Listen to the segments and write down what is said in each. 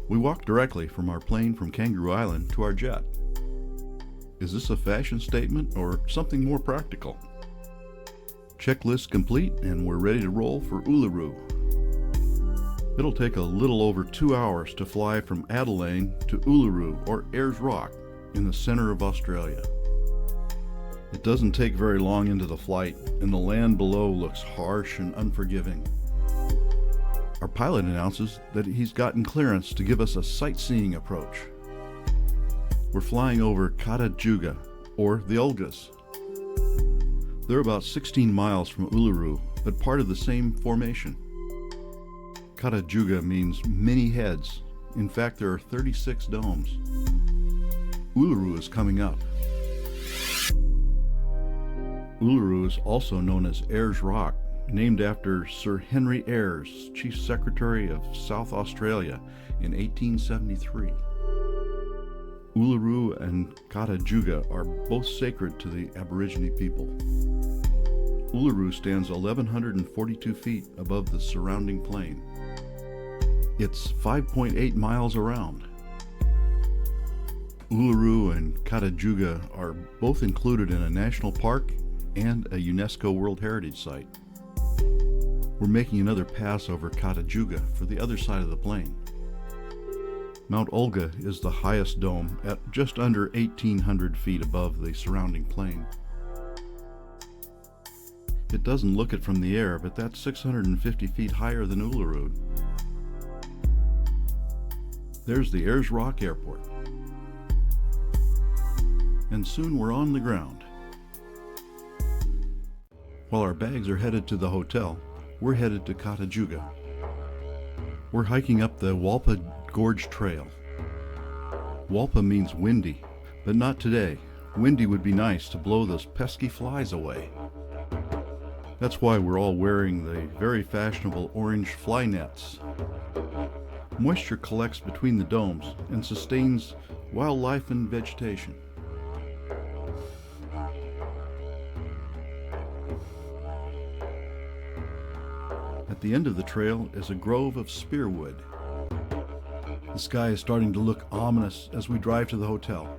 We walked directly from our plane from Kangaroo Island to our jet. Is this a fashion statement or something more practical? Checklist complete and we're ready to roll for Uluru. It'll take a little over 2 hours to fly from Adelaide to Uluru or Ayers Rock in the center of Australia. It doesn't take very long into the flight and the land below looks harsh and unforgiving. Our pilot announces that he's gotten clearance to give us a sightseeing approach. We're flying over Kata Tjuga, or the Olgas. They're about 16 miles from Uluru, but part of the same formation. Kata Tjuga means many heads. In fact, there are 36 domes. Uluru is coming up. Uluru is also known as Ayers Rock, named after Sir Henry Ayers, Chief Secretary of South Australia in 1873. Uluru and Kata Tjuga are both sacred to the Aborigine people. Uluru stands 1,142 feet above the surrounding plain. It's 5.8 miles around. Uluru and Kata Tjuga are both included in a national park and a UNESCO World Heritage Site. We're making another pass over Kata Tjuga for the other side of the plain. Mount Olga is the highest dome at just under 1,800 feet above the surrounding plain. It doesn't look it from the air, but that's 650 feet higher than Uluru. There's the Ayers Rock Airport. And soon we're on the ground. While our bags are headed to the hotel, we're headed to Kata Tjuga. We're hiking up the Walpa Gorge Trail. Walpa means windy, but not today. Windy would be nice to blow those pesky flies away. That's why we're all wearing the very fashionable orange fly nets. Moisture collects between the domes and sustains wildlife and vegetation. At the end of the trail is a grove of spearwood. The sky is starting to look ominous as we drive to the hotel.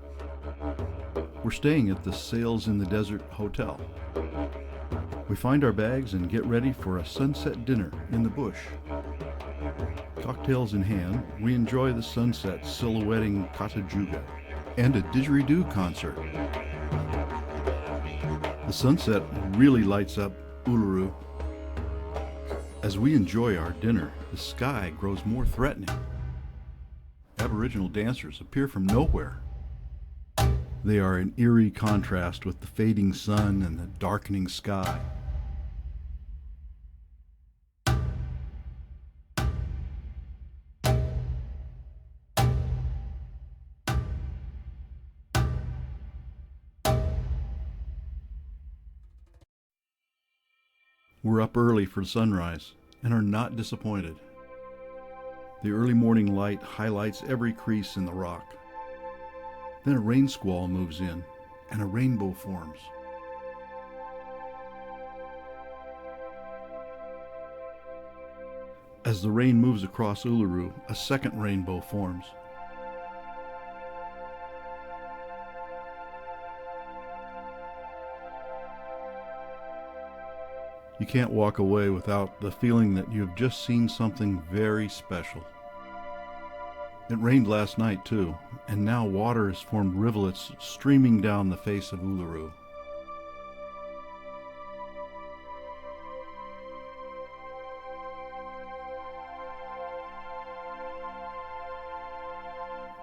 We're staying at the Sails in the Desert Hotel. We find our bags and get ready for a sunset dinner in the bush. Cocktails in hand, we enjoy the sunset silhouetting Kata Tjuga and a didgeridoo concert. The sunset really lights up Uluru. As we enjoy our dinner, the sky grows more threatening. Aboriginal dancers appear from nowhere. They are in eerie contrast with the fading sun and the darkening sky. We're up early for sunrise and are not disappointed. The early morning light highlights every crease in the rock. Then a rain squall moves in and a rainbow forms. As the rain moves across Uluru, a second rainbow forms. You can't walk away without the feeling that you've just seen something very special. It rained last night too, and now water has formed rivulets streaming down the face of Uluru.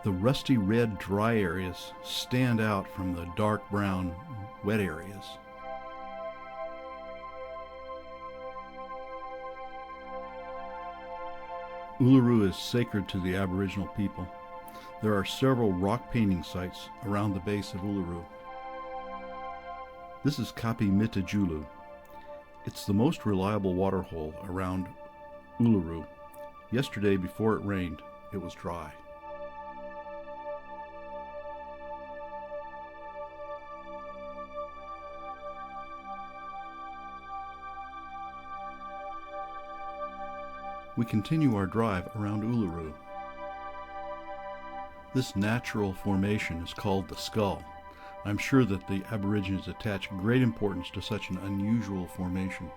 The rusty red dry areas stand out from the dark brown wet areas. Uluru is sacred to the Aboriginal people. There are several rock painting sites around the base of Uluru. This is Kapi Mitajulu. It's the most reliable waterhole around Uluru. Yesterday, before it rained, it was dry. We continue our drive around Uluru. This natural formation is called the squall. I'm sure that the Aborigines attach great importance to such an unusual formation.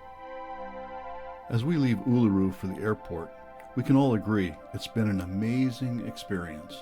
As we leave Uluru for the airport, we can all agree it's been an amazing experience.